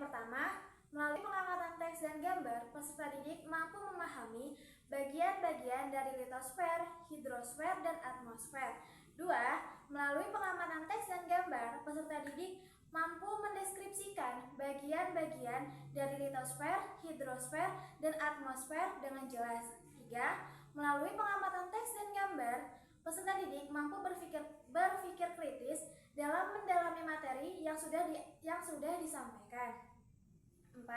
pertama, melalui pengamatan teks dan gambar, peserta didik mampu memahami bagian-bagian dari litosfer, hidrosfer, dan atmosfer. 2. Melalui pengamatan teks dan gambar, peserta didik mampu mendeskripsikan bagian-bagian dari litosfer, hidrosfer, dan atmosfer dengan jelas. 3. Melalui pengamatan teks dan gambar, peserta didik mampu berpikir kritis dalam mendalami materi yang sudah disampaikan. 4.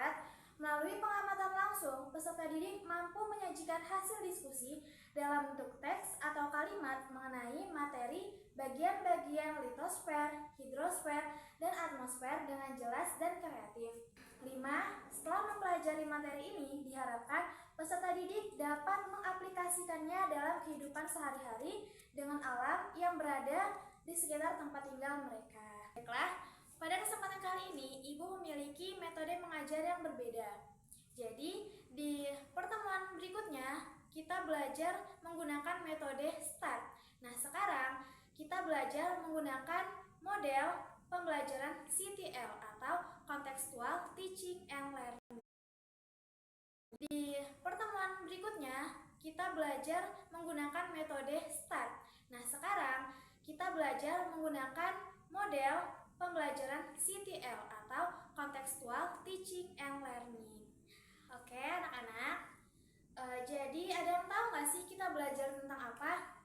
Melalui pengamatan langsung, peserta didik mampu menyajikan hasil diskusi dalam bentuk teks atau kalimat mengenai materi bagian-bagian litosfer, hidrosfer, dan atmosfer dengan jelas dan kreatif. 5. Setelah mempelajari materi ini, diharapkan peserta didik dapat mengaplikasikannya dalam kehidupan sehari-hari dengan alam yang berada di sekitar tempat tinggal mereka. Baiklah, pada kesempatan kali ini, Ibu memiliki metode mengajar yang berbeda. Jadi, di pertemuan berikutnya, kita belajar menggunakan metode START. Nah, sekarang kita belajar menggunakan model pembelajaran CTL atau Contextual Teaching and Learning. Di pertemuan berikutnya, kita belajar menggunakan metode START. Nah, sekarang kita belajar menggunakan model pembelajaran CTL atau Contextual Teaching and Learning. Oke, anak-anak. Jadi ada yang tahu nggak sih kita belajar tentang apa?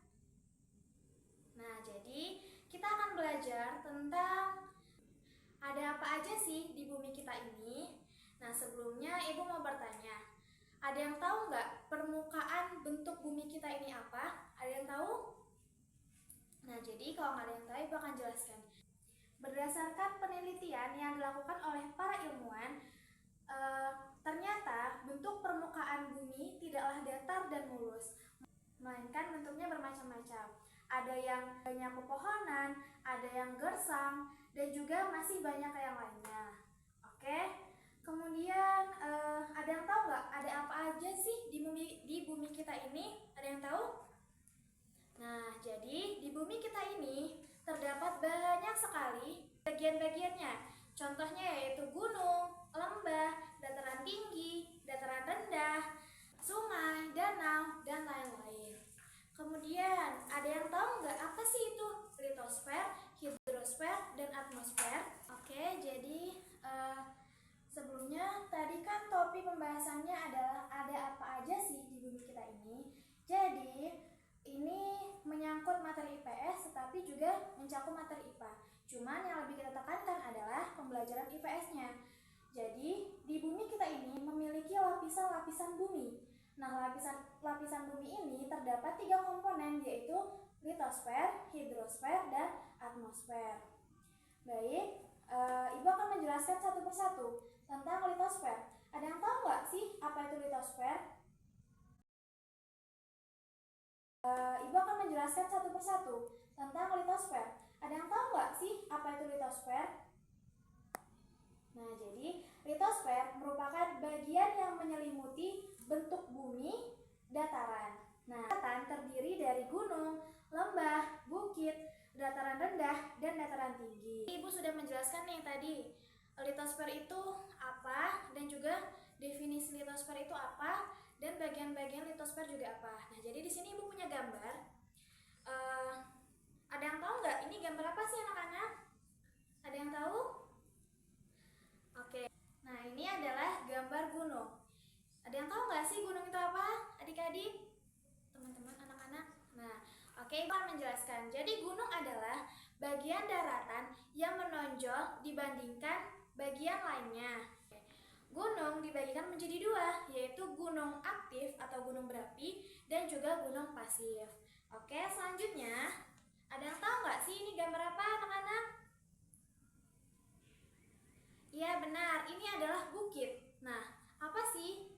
Nah, jadi kita akan belajar tentang ada apa aja sih di bumi kita ini. Nah, sebelumnya Ibu mau bertanya, ada yang tahu nggak permukaan bentuk bumi kita ini apa? Ada yang tahu? Nah, jadi kalau nggak ada yang tahu, Ibu akan jelaskan. Berdasarkan penelitian yang dilakukan oleh para ilmuwan, ternyata bentuk permukaan bumi tidaklah datar dan mulus, melainkan bentuknya bermacam-macam. Ada yang banyak pepohonan, ada yang gersang, dan juga masih banyak yang lainnya. Oke, kemudian ada yang tahu nggak ada apa aja sih di bumi kita ini? Ada yang tahu? Nah, jadi di bumi kita ini terdapat banyak sekali bagian-bagiannya. Contohnya yaitu gunung, lembah, dataran tinggi, dataran rendah, sungai, danau, dan lain-lain. Kemudian, ada yang tahu nggak apa sih itu litosfer, hidrosfer, dan atmosfer? Oke, jadi sebelumnya tadi kan topik pembahasannya adalah ada apa aja sih di bumi kita ini. Jadi, ini menyangkut materi IPS tetapi juga mencakup materi IPA. Cuman yang lebih kita tekankan adalah pembelajaran IPS-nya. Jadi, di bumi kita ini memiliki lapisan-lapisan bumi. Nah, lapisan bumi ini terdapat 3 komponen, yaitu litosfer, hidrosfer, dan atmosfer. Baik, Ibu akan menjelaskan satu persatu tentang litosfer. Ada yang tahu nggak sih apa itu litosfer? Ibu akan menjelaskan satu persatu tentang litosfer. Ada yang tahu nggak sih apa itu litosfer? Nah, jadi litosfer merupakan bagian yang menyelimuti bentuk bumi dataran. Nah, dataran terdiri dari gunung, lembah, bukit, dataran rendah, dan dataran tinggi. Ibu sudah menjelaskan nih tadi litosfer itu apa dan juga definisi litosfer itu apa dan bagian-bagian litosfer juga apa. Nah, jadi di sini Ibu punya gambar. Ada yang tahu nggak ini gambar apa sih anak-anak? Ada yang tahu? Oke. Nah, ini adalah gambar gunung. Ada yang tahu nggak sih gunung itu apa? Adik-adik, teman-teman, anak-anak. Nah, oke, Ibu akan menjelaskan. Jadi gunung adalah bagian daratan yang menonjol dibandingkan bagian lainnya. Gunung dibagikan menjadi 2, yaitu gunung aktif atau gunung berapi dan juga gunung pasif. Oke, selanjutnya, ada yang tahu nggak sih ini gambar apa, anak-anak? Iya, benar, ini adalah bukit. Nah, apa sih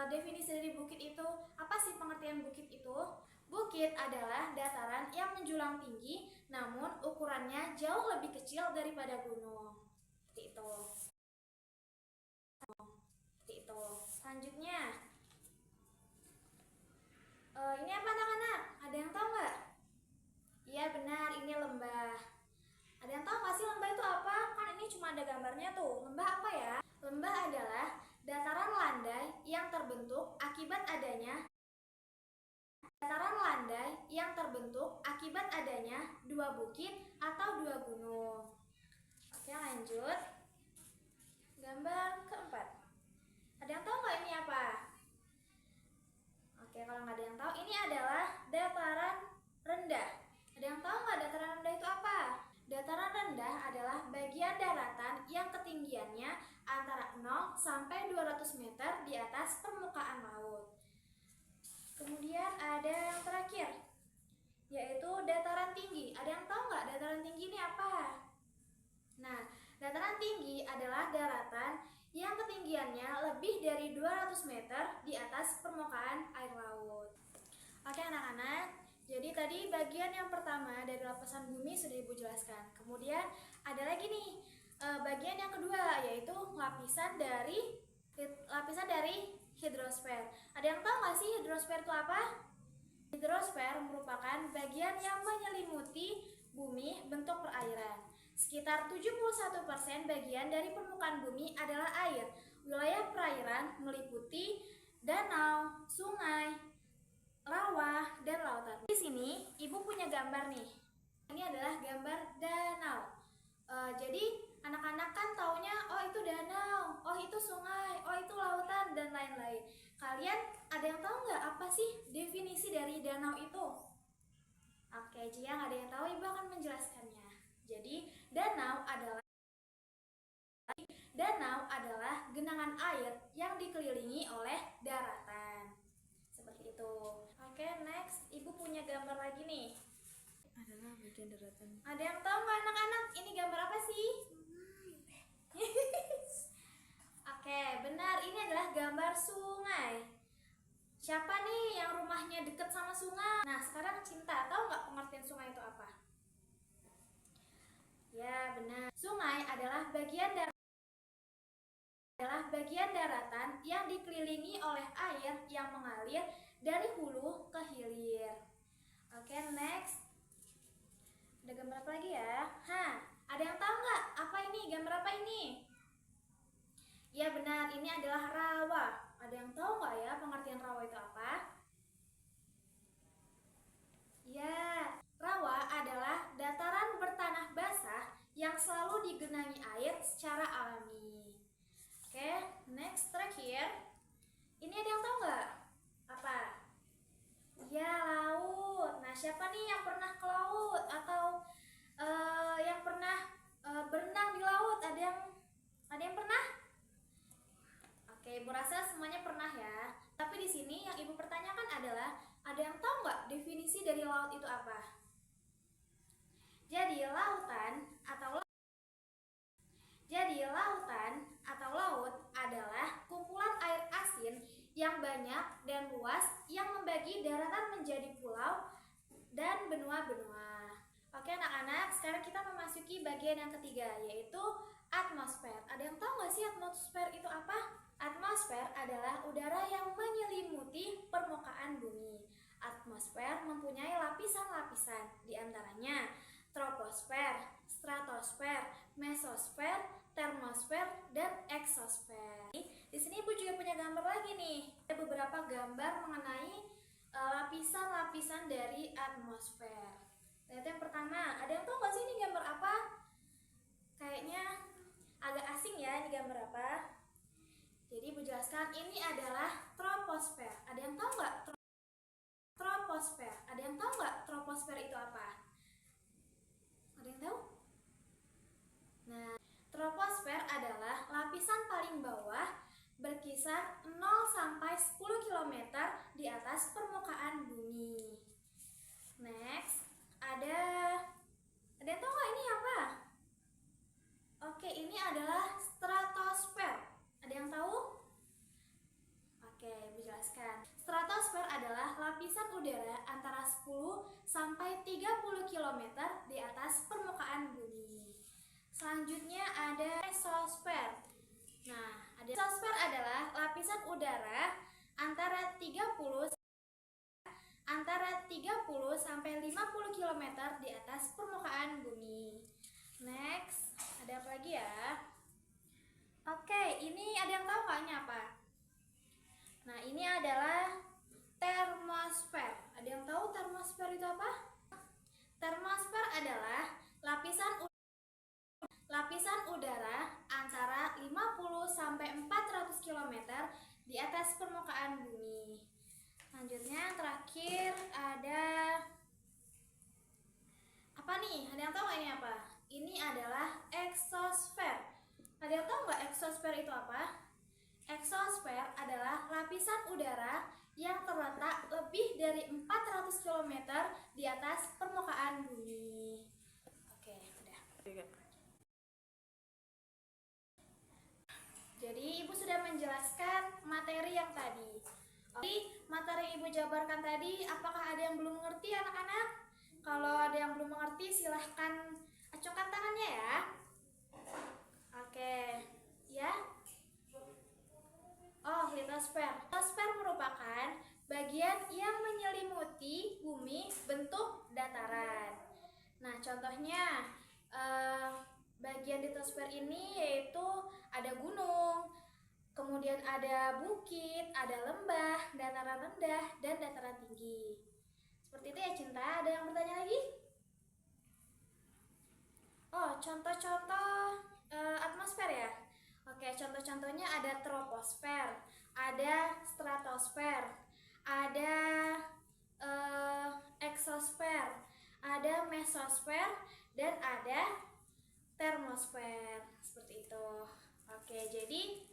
definisi dari bukit itu? Apa sih pengertian bukit itu? Bukit adalah dataran yang menjulang tinggi, namun ukurannya jauh lebih kecil daripada gunung. Seperti itu. Selanjutnya, ini apa anak-anak? Ada yang tahu nggak? Iya benar, ini lembah. Ada yang tahu nggak sih lembah itu apa? Kan ini cuma cuma ada gambarnya tuh. Lembah apa ya? Lembah adalah dataran landai yang terbentuk akibat adanya dua bukit atau dua gunung. Oke, lanjut. Gambar keempat. Ada yang tahu nggak ini apa? Oke, kalau nggak ada yang tahu, ini adalah dataran rendah. Ada yang tahu nggak dataran rendah itu apa? Dataran rendah adalah bagian daratan yang ketinggiannya antara 0 sampai 200 meter di atas permukaan laut. Kemudian ada yang terakhir, yaitu dataran tinggi. Ada yang tahu nggak dataran tinggi ini apa? Nah, dataran tinggi adalah daratan yang ketinggiannya lebih dari 200 meter di atas permukaan air laut. Oke anak-anak, jadi tadi bagian yang pertama dari lapisan bumi sudah Ibu jelaskan. Kemudian ada lagi nih bagian yang kedua, yaitu lapisan dari hidrosfer. Ada yang tahu nggak sih hidrosfer itu apa? Hidrosfer merupakan bagian yang menyelimuti bumi bentuk perairan. Sekitar 71% bagian dari permukaan bumi adalah air. Wilayah perairan meliputi danau, sungai, rawa, dan lautan. Di sini Ibu punya gambar nih. Ini adalah gambar danau. Jadi anak-anak kan taunya, oh itu danau, oh itu sungai, oh itu lautan, dan lain-lain. Kalian ada yang tahu nggak apa sih definisi dari danau itu? Oke, jika nggak ada yang tahu, Ibu akan menjelaskannya. Jadi danau adalah genangan air yang dikelilingi oleh daratan. Seperti itu. Oke, next, Ibu punya gambar lagi nih. Adalah bagian daratan. Ada yang tahu nggak anak-anak? Ini gambar apa sih? Oke, benar. Ini adalah gambar sungai. Siapa nih yang rumahnya dekat sama sungai? Nah, sekarang Cinta, tahu nggak pengertian sungai itu apa? Ya, benar. Sungai adalah bagian daratan yang dikelilingi oleh air yang mengalir dari hulu ke hilir. Oke, next. Ada gambar apa lagi ya? Ada yang tahu nggak apa ini? Gambar apa ini? Ya benar, ini adalah rawa. Ada yang tahu nggak ya pengertian rawa itu apa? Ya, rawa adalah dataran bertanah basah yang selalu digenangi air secara alami. Oke, next, terakhir. Ini ada yang tahu nggak? Apa? Ya, laut. Nah, siapa nih yang pernah ke laut? Atau yang pernah berenang di laut? Ada yang pernah? Oke, Ibu rasa semuanya pernah ya. Tapi di sini yang Ibu pertanyakan adalah, ada yang tahu nggak definisi dari laut itu apa? Jadi lautan atau laut adalah kumpulan air asin yang banyak dan luas yang membagi daratan menjadi pulau dan benua-benua. Oke anak-anak, sekarang kita memasuki bagian yang ketiga, yaitu atmosfer. Ada yang tahu nggak sih atmosfer itu apa? Atmosfer adalah udara yang menyelimuti permukaan bumi. Atmosfer mempunyai lapisan-lapisan, diantaranya troposfer, stratosfer, mesosfer, termosfer, dan eksosfer. Di sini Ibu juga punya gambar lagi nih. Ada beberapa gambar mengenai lapisan-lapisan dari atmosfer. Lihat yang pertama, ada yang tahu nggak sih ini gambar apa? Kayaknya agak asing ya, ini gambar apa? Jadi Ibu jelaskan, ini adalah troposfer. Ada yang tahu nggak troposfer? Ada yang tahu nggak troposfer itu apa? Ada yang tahu? Nah, troposfer adalah lapisan paling bawah berkisar 0 sampai 10 km di atas permukaan bumi. Next, ada yang tahu nggak ini apa? Oke, ini adalah stratosfer. Ada yang tahu? Oke, Ibu jelaskan. Stratosfer adalah lapisan udara antara 10 sampai 30 km di atas permukaan bumi. Selanjutnya ada mesosfer. Nah, mesosfer adalah lapisan udara antara 30 sampai 50 km di atas permukaan bumi. Next. Ada apa lagi ya? Oke, ini ada yang tahu nggak ini apa? Nah, ini adalah termosfer. Ada yang tahu termosfer itu apa? Termosfer adalah lapisan udara antara 50 sampai 400 km di atas permukaan bumi. Selanjutnya terakhir ada apa nih? Ada yang tahu nggak ini apa? Ini adalah eksosfer. Ada yang tahu nggak eksosfer itu apa? Eksosfer adalah lapisan udara yang terletak lebih dari 400 km di atas permukaan bumi. Oke, udah. Jadi Ibu sudah menjelaskan materi yang tadi. Jadi materi yang Ibu jabarkan tadi, apakah ada yang belum mengerti anak-anak? Kalau ada yang belum mengerti silahkan acungkan tangannya ya. Oke, ya. Oh, litosfer. Litosfer merupakan bagian yang menyelimuti bumi bentuk dataran. Nah, contohnya bagian litosfer ini yaitu ada gunung, kemudian ada bukit, ada lembah, dataran rendah, dan dataran tinggi. Seperti itu ya Cinta. Ada yang bertanya lagi? Oh, contoh-contoh atmosfer ya. Oke, contoh-contohnya ada troposfer, ada stratosfer, ada eksosfer, ada mesosfer, dan ada termosfer. Seperti itu. Oke, jadi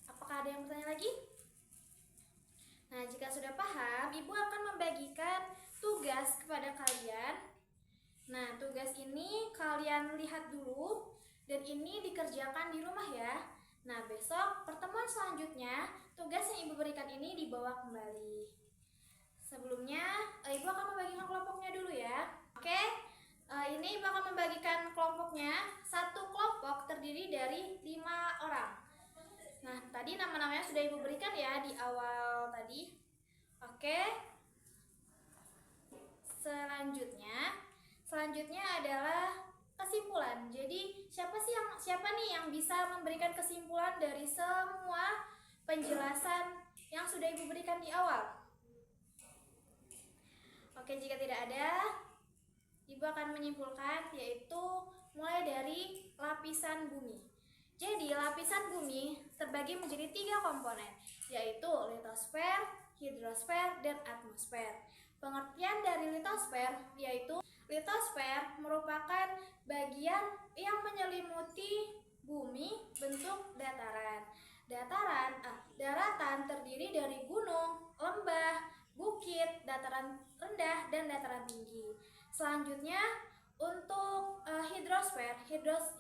apakah ada yang bertanya lagi? Nah, jika sudah paham, Ibu akan membagikan tugas kepada kalian. Nah, tugas ini kalian lihat dulu dan ini dikerjakan di rumah ya. Nah, besok pertemuan selanjutnya tugas yang Ibu berikan ini dibawa kembali. Sebelumnya, Ibu akan membagikan kelompoknya dulu ya. Oke, ini Ibu akan membagikan kelompoknya. Satu kelompok terdiri dari 5 orang. Nah, tadi nama-namanya sudah Ibu berikan ya di awal tadi. Oke. Selanjutnya adalah kesimpulan. Jadi, siapa nih yang bisa memberikan kesimpulan dari semua penjelasan yang sudah Ibu berikan di awal? Oke, jika tidak ada, Ibu akan menyimpulkan yaitu mulai dari lapisan bumi. Jadi, lapisan bumi terbagi menjadi 3 komponen, yaitu litosfer, hidrosfer, dan atmosfer. Pengertian dari litosfer yaitu litosfer merupakan bagian yang menyelimuti bumi bentuk dataran. Daratan terdiri dari gunung, lembah, bukit, dataran rendah, dan dataran tinggi. Selanjutnya untuk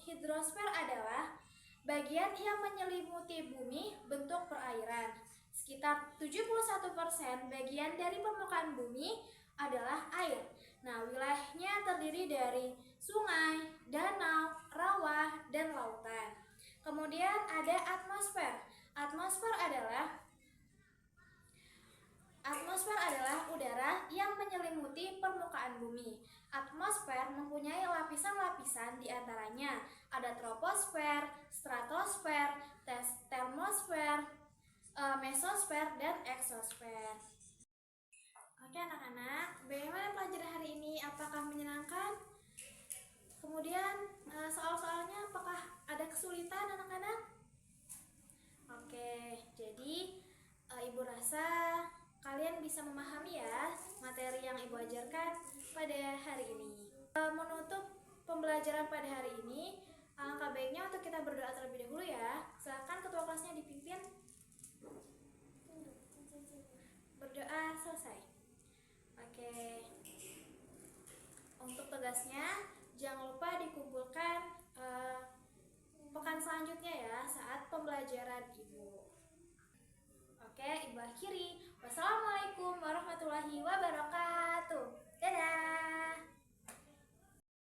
hidrosfer adalah bagian yang menyelimuti bumi bentuk perairan. Sekitar 71% bagian dari permukaan bumi adalah air. Nah, wilayahnya terdiri dari sungai, danau, rawa, dan lautan. Kemudian ada atmosfer. Atmosfer adalah udara yang menyelimuti permukaan bumi. Atmosfer mempunyai lapisan-lapisan diantaranya ada troposfer, stratosfer, termosfer, mesosfer, dan eksosfer. Oke anak-anak, bagaimana pelajaran hari ini? Apakah menyenangkan? Kemudian soal-soalnya apakah ada kesulitan anak-anak? Oke, jadi Ibu rasa kalian bisa memahami ya materi yang Ibu ajarkan pada hari ini. Menutup pembelajaran pada hari ini, alangkah baiknya untuk kita berdoa terlebih dahulu ya. Silakan ketua kelasnya dipimpin. Berdoa selesai. Oke. Untuk tugasnya jangan lupa dikumpulkan pekan selanjutnya ya saat pembelajaran Ibu. Oke, Ibu akhiri. Wassalamualaikum warahmatullahi wabarakatuh. Dadah.